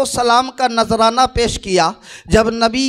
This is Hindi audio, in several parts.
सलाम का नजराना पेश किया। जब नबी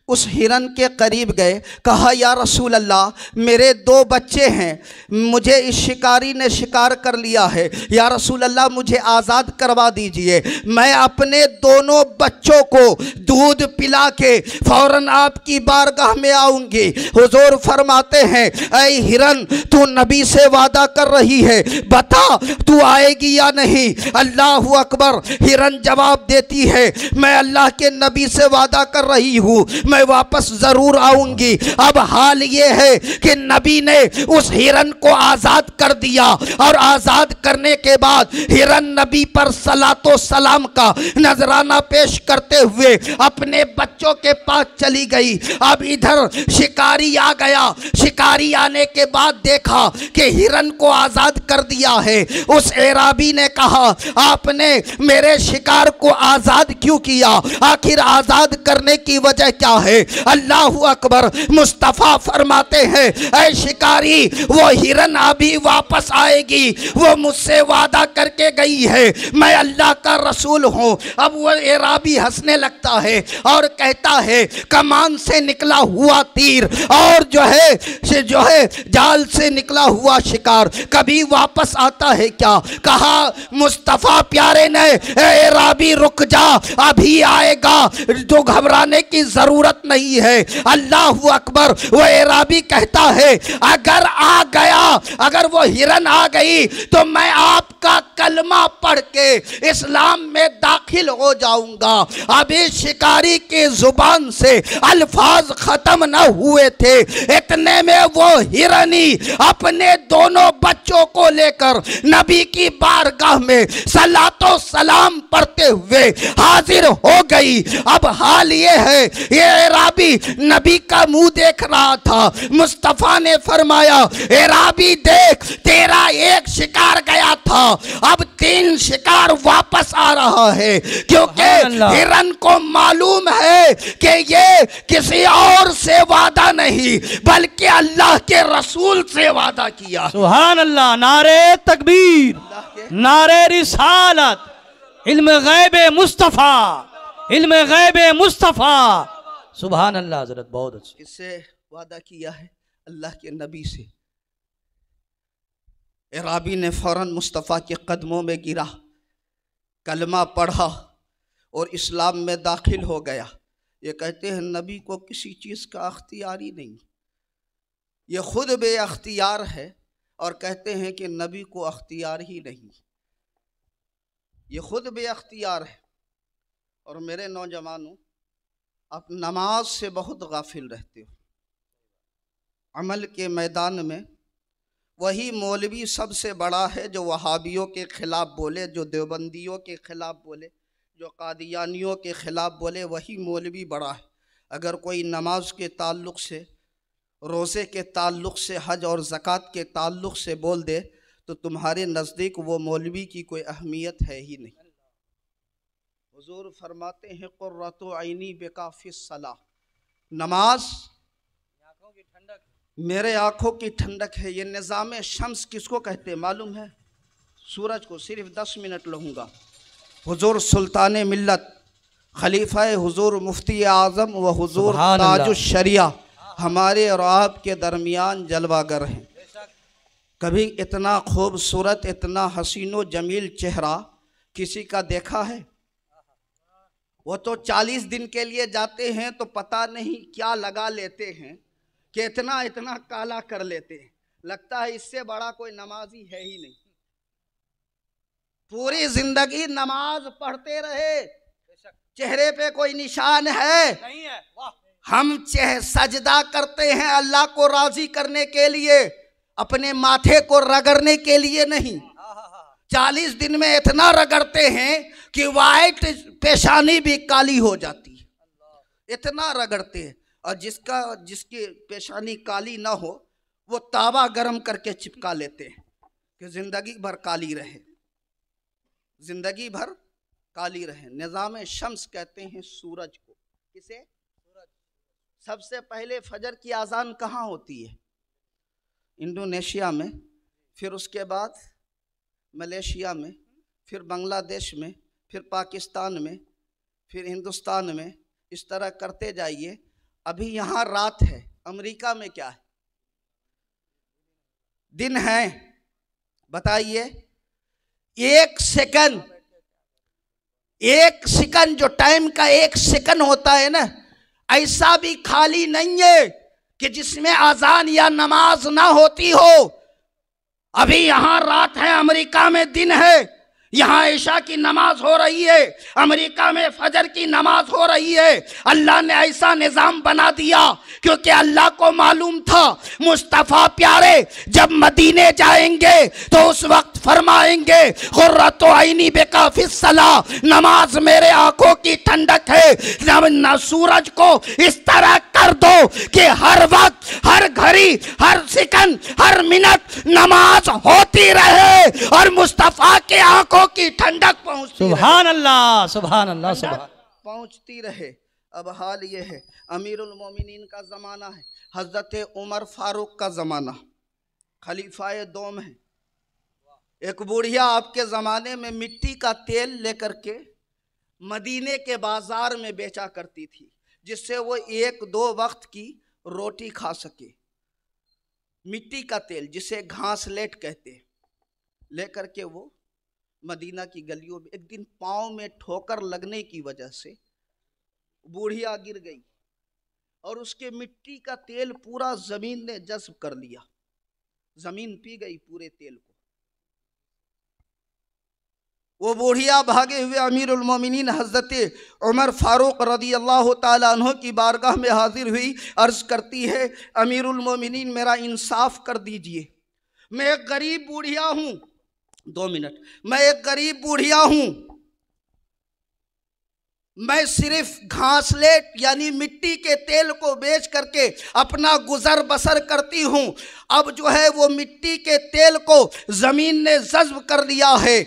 उस हिरन के करीब गए, कहा या रसूल अल्लाह, मेरे 2 बच्चे हैं, मुझे इस शिकारी ने शिकार कर लिया है, या रसूल अल्लाह मुझे आज़ाद करवा दीजिए, मैं अपने दोनों बच्चों को दूध पिला के फौरन आपकी बारगाह में आऊंगी। हुजूर फरमाते हैं, ऐ हिरन, तू नबी से वादा कर रही है, बता तू आएगी या नहीं? अल्लाह अकबर। हिरन जवाब देती है, मैं अल्लाह के नबी से वादा कर रही हूँ, मैं वापस जरूर आऊंगी। अब हाल ये है कि नबी ने उस हिरन को आजाद कर दिया और आजाद करने के बाद हिरन नबी पर सलातो सलाम का नजराना पेश करते हुए अपने बच्चों के पास चली गई। अब इधर शिकारी आ गया। शिकारी आने के बाद देखा कि हिरन को आजाद कर दिया है। उस एराबी ने कहा, आपने मेरे शिकार को आजाद क्यों किया? आखिर आजाद करने की वजह क्या है? अल्लाह अकबर। मुस्तफ़ा फरमाते हैं, ऐ शिकारी, वो हिरन अभी वापस आएगी, वो मुझसे वादा करके गई है, मैं अल्लाह का रसूल हूँ। अब वो एराबी हंसने लगता है और कहता है, कमान से निकला हुआ तीर और जो है जाल से निकला हुआ शिकार कभी वापस आता है क्या? कहा मुस्तफ़ा प्यारे ने, एराबी रुक जा, अभी आएगा, तो घबराने की जरूरत नहीं है। अल्लाह अकबर। वो एराबी कहता है, अगर आ गया, अगर वो हिरन आ गई तो मैं आपका कलमा पढ़ के इस्लाम में दाखिल हो जाऊंगा। अभी शिकारी की जुबान से अल्फाज खत्म न हुए थे, इतने में वो हिरनी अपने दोनों बच्चों को लेकर नबी की बारगाह में सलातो सलाम पढ़ते हुए हाजिर हो गई। अब हाल ये है, ये एराबी नबी का मुंह देख रहा था। मुस्तफ़ा ने फरमाया, एराबी देख, तेरा एक शिकार गया था, अब 3 शिकार वापस आ रहा है, क्योंकि हिरन को मालूम है कि ये किसी और से वादा नहीं बल्कि अल्लाह के रसूल से वादा किया। सुभान अल्लाह। नारे तकबीर, नारे रिसालत, इल्म गैबे मुस्तफ़ा, इल्म गैबे मुस्तफ़ा। सुभान अल्लाह। हज़रत बहुत अच्छी। किससे वादा किया है? अल्लाह के नबी से। एराबी ने फौरन मुस्तफ़ा के कदमों में गिरा, कलमा पढ़ा और इस्लाम में दाखिल हो गया। ये कहते हैं नबी को किसी चीज़ का अख्तियार ही नहीं, ये खुद बेअख्तियार है, और कहते हैं कि नबी को अख्तियार ही नहीं, ये खुद बेअख्तियार है। और मेरे नौजवानों, आप नमाज से बहुत गाफिल रहते हो। अमल के मैदान में वही मौलवी सबसे बड़ा है जो वहाबियों के ख़िलाफ़ बोले, जो देवबंदियों के ख़िलाफ़ बोले, जो कादियानियों के ख़िलाफ़ बोले, वही मौलवी बड़ा है। अगर कोई नमाज के ताल्लुक़ से, रोज़े के ताल्लुक़ से, हज और ज़कात के ताल्लुक़ से बोल दे तो तुम्हारे नज़दीक वो मौलवी की कोई अहमियत है ही नहीं। हुज़ूर फरमाते हैं, क़ुर्रतु ऐनी बिकाफ़िस सलाह, नमाज मेरे आँखों की ठंडक है। ये निज़ाम शम्स किसको कहते हैं मालूम है? सूरज को। सिर्फ 10 मिनट लूँगा। हुज़ूर सुल्तान मिल्लत, खलीफा हुज़ूर मुफ्ती आज़म व हुज़ूर ताजुश शरिया हमारे और आपके दरमियान जलवागर हैं। कभी इतना खूबसूरत, इतना हसीनो जमील चेहरा किसी का देखा है? वो तो 40 दिन के लिए जाते हैं तो पता नहीं क्या लगा लेते हैं कि इतना इतना काला कर लेते हैं, लगता है इससे बड़ा कोई नमाजी है ही नहीं। पूरी जिंदगी नमाज पढ़ते रहे, चेहरे पे कोई निशान है नहीं है। हम सजदा करते हैं अल्लाह को राजी करने के लिए, अपने माथे को रगड़ने के लिए नहीं। 40 दिन में इतना रगड़ते हैं कि वाइट पेशानी भी काली हो जाती है, इतना रगड़ते हैं। और जिसकी पेशानी काली ना हो वो तावा गरम करके चिपका लेते हैं कि जिंदगी भर काली रहे, जिंदगी भर काली रहे। निज़ाम शम्स कहते हैं सूरज को। किसे? सूरज। सबसे पहले फजर की आज़ान कहाँ होती है? इंडोनेशिया में, फिर उसके बाद मलेशिया में, फिर बांग्लादेश में, फिर पाकिस्तान में, फिर हिंदुस्तान में इस तरह करते जाइए। अभी यहाँ रात है, अमेरिका में क्या है? दिन है। बताइए, एक सेकंड जो टाइम का एक सेकंड होता है ना, ऐसा भी खाली नहीं है कि जिसमें अजान या नमाज ना होती हो। अभी यहां रात है, अमेरिका में दिन है। यहाँ ईशा की नमाज हो रही है, अमेरिका में फजर की नमाज हो रही है। अल्लाह ने ऐसा निजाम बना दिया क्योंकि अल्लाह को मालूम था मुस्तफ़ा प्यारे जब मदीने जाएंगे तो उस वक्त फरमाएंगे खुर्रतु ऐनी बिका फिस्सलाह, नमाज मेरे आंखों की ठंडक है। न सूरज को इस तरह कर दो कि हर वक्त, हर घड़ी, हर सेकंड, हर मिनट नमाज होती रहे और मुस्तफ़ा के आंखों की ठंडक पहुंचती, सुभान अल्लाह, सुभान अल्लाह, सुभान पहुंचती रहे। अब हाल ये है, अमीरुल मोमिनीन का ज़माना है, हज़रत उमर फारूक का ज़माना, खलीफाए दोम है। एक बुढ़िया आपके ज़माने में मिट्टी का तेल लेकर के मदीने के बाज़ार में बेचा करती थी, जिससे वो 1-2 वक्त की रोटी खा सके। मिट्टी का तेल जिसे घासलेट कहते हैं, लेकर के वो मदीना की गलियों में, एक दिन पाँव में ठोकर लगने की वजह से बूढ़िया गिर गई और उसके मिट्टी का तेल पूरा जमीन ने जज्ब कर लिया, जमीन पी गई पूरे तेल को। वो बूढ़िया भागे हुए अमीरुल मोमिनीन हज़रत उमर फारूक रदी अल्लाह ताला अन्हु की बारगाह में हाजिर हुई। अर्ज़ करती है, अमीरुल मोमिनीन मेरा इंसाफ कर दीजिए, मैं एक गरीब बूढ़िया हूँ। 2 मिनट, मैं एक गरीब बूढ़िया हूं, मैं सिर्फ घासलेट यानी मिट्टी के तेल को बेच करके अपना गुजर बसर करती हूं। अब जो है वो मिट्टी के तेल को जमीन ने जज्ब कर लिया है।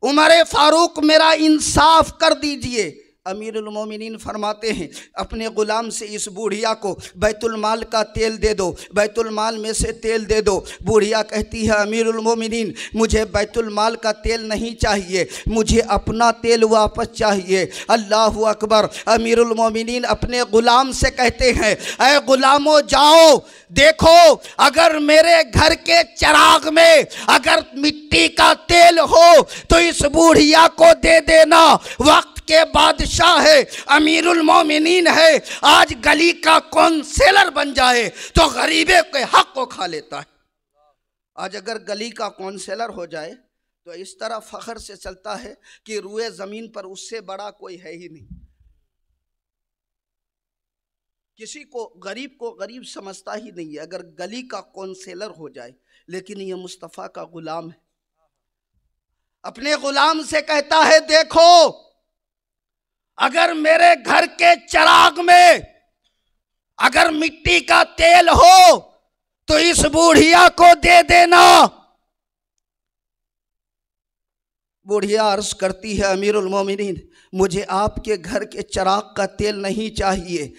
उमर फारूक मेरा इंसाफ कर दीजिए। अमीरुल मोमिनीन फरमाते हैं, अपने ग़ुलाम से इस बूढ़िया को बैतुल माल का तेल दे दो, बैतुल माल में से तेल दे दो। बूढ़िया कहती है, अमीरुल मोमिनीन मुझे बैतुल माल का तेल नहीं चाहिए, मुझे अपना तेल वापस चाहिए। अल्लाहु अकबर। अमीरुल मोमिनीन अपने ग़ुलाम से कहते हैं, ऐ ग़ुलामो जाओ देखो, अगर मेरे घर के चिराग में अगर मिट्टी का तेल हो तो इस बूढ़िया को दे देना। वक्त के बादशाह है, अमीरुल मोमिनीन है, आज गली का कौंसलर बन जाए तो गरीबे के हक को खा लेता है। आज अगर गली का कौंसलर हो जाए तो इस तरह फख्र से चलता है कि रुए जमीन पर उससे बड़ा कोई है ही नहीं। किसी को गरीब समझता ही नहीं है अगर गली का कौंसलर हो जाए, लेकिन ये मुस्तफ़ा का गुलाम है। अपने गुलाम से कहता है, देखो अगर मेरे घर के चिराग में अगर मिट्टी का तेल हो तो इस बूढ़िया को दे देना। बूढ़िया अर्ज करती है, अमीरुल मोमिनीन मुझे आपके घर के चिराग का तेल नहीं चाहिए,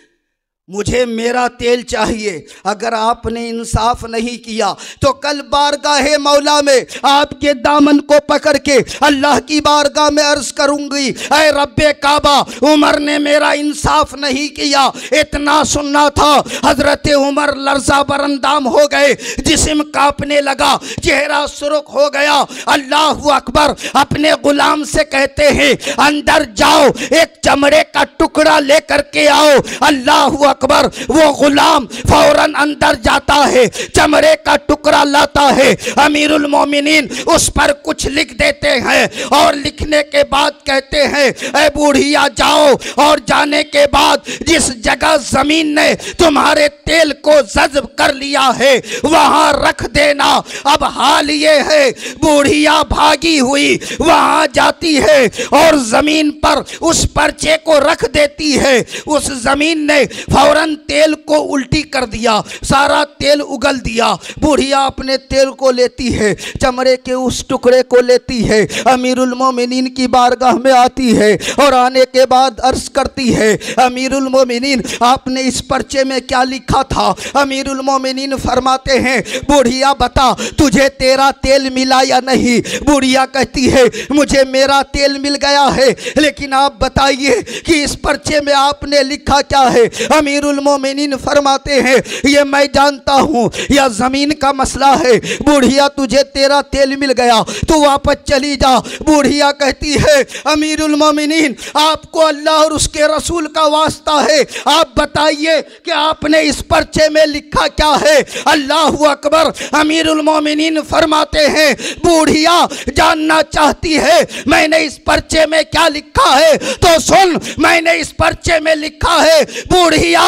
मुझे मेरा तेल चाहिए। अगर आपने इंसाफ नहीं किया तो कल बारगाहे मौला में आपके दामन को पकड़ के अल्लाह की बारगाह में अर्ज करूंगी, ऐ रब्बे काबा उमर ने मेरा इंसाफ नहीं किया। इतना सुनना था, हजरत उमर लर्जा बरंदाम हो गए, जिस्म कांपने लगा, चेहरा सुर्ख हो गया। अल्लाहु अकबर। अपने गुलाम से कहते हैं, अंदर जाओ एक चमड़े का टुकड़ा लेकर के आओ। अल्लाहु अकबर। वो गुलाम फौरन अंदर जाता है, चमड़े का टुकड़ा लाता है। अमीरुल मोमिनीन उस पर कुछ लिख देते हैं और लिखने के बाद कहते हैं, ऐ बूढ़िया जाओ, और जाने के बाद जिस जगह जमीन ने तुम्हारे तेल को जज्ब कर लिया है वहां रख देना। अब हाल ये है, बूढ़िया भागी हुई वहां जाती है और जमीन पर उस पर्चे को रख देती है। उस जमीन ने फौरन तेल को उल्टी कर दिया, सारा तेल उगल दिया। बुढ़िया अपने तेल को लेती है, चमड़े के उस टुकड़े को लेती है, अमीरुल मोमिनीन की बारगाह में आती है और आने के बाद अर्ज करती है, अमीरुल मोमिनीन आपने इस पर्चे में क्या लिखा था? अमीरुल मोमिनीन फरमाते हैं, बुढ़िया बता तुझे तेरा तेल मिला या नहीं? बुढ़िया कहती है, मुझे मेरा तेल मिल गया है, लेकिन आप बताइए कि इस पर्चे में आपने लिखा क्या है? अमीरुल मोमिनीन फरमाते हैं, ये मैं जानता हूँ, यह ज़मीन का मसला है। बुढ़िया तुझे तेरा तेल मिल गया, तू वापस चली जा। बुढ़िया कहती है, अमीरुल मोमिनीन आपको अल्लाह और उसके रसूल का वास्ता है, आप बताइए कि आपने इस पर्चे में लिखा क्या है? अल्लाहु अकबर। अमीरुल मोमिनीन फरमाते हैं, बुढ़िया जानना चाहती है मैंने इस पर्चे में क्या लिखा है, तो सुन, मैंने इस पर्चे में लिखा है, बुढ़िया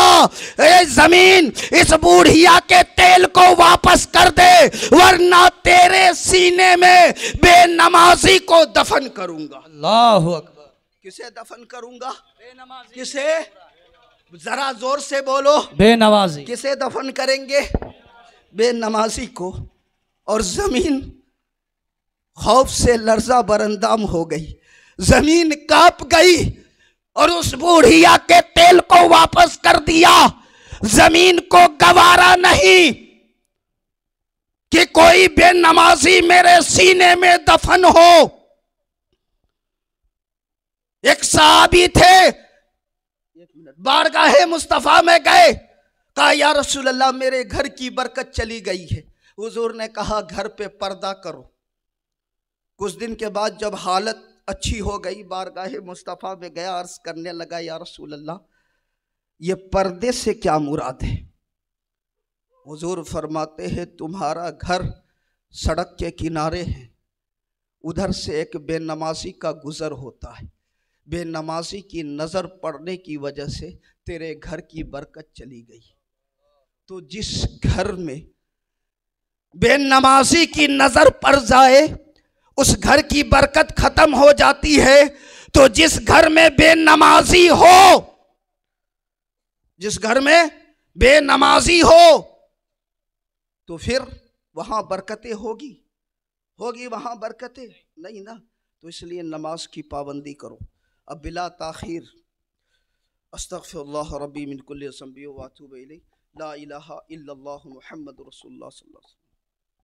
ए ज़मीन इस बुढ़िया के तेल को वापस कर दे, वरना तेरे सीने में बेनमाजी को दफन करूंगा। अल्लाहु अकबर। किसे दफन करूंगा? किसे? जरा जोर से बोलो। बेनमाजी। किसे दफन करेंगे? बेनमाजी को। और जमीन खौफ से लर्जा बरंदाम हो गई, जमीन कांप गई और उस बुढ़िया के तेल को वापस कर दिया। जमीन को गवारा नहीं कि कोई बेनमाजी मेरे सीने में दफन हो। एक सहाबी थे, बारगाहे मुस्तफा में गए, कहा या रसूल अल्लाह मेरे घर की बरकत चली गई है। हुजूर ने कहा घर पे पर्दा करो। कुछ दिन के बाद जब हालत अच्छी हो गई, बारगाहे मुस्तफा में गया, अर्ज करने लगा या रसूल अल्लाह ये पर्दे से क्या मुराद है? हुजूर फरमाते हैं तुम्हारा घर सड़क के किनारे है, उधर से एक बेनमाजी का गुजर होता है, बेनमाजी की नज़र पड़ने की वजह से तेरे घर की बरकत चली गई। तो जिस घर में बेनमाजी की नज़र पड़ जाए उस घर की बरकत खत्म हो जाती है। तो जिस घर में बेनमाजी हो, जिस घर में बेनमाजी हो, तो फिर वहां बरकतें होगी वहां बरकतें नहीं ना। तो इसलिए नमाज की पाबंदी करो। अब बिला ताखीर अस्तगफिरुल्लाह रब्बी मिन कुल्लि ज़ंबि व अतूबु इलैहि, ला इलाहा इल्लल्लाहु मुहम्मदुर रसूलुल्लाह सल्लल्लाहु अलैहि वसल्लम।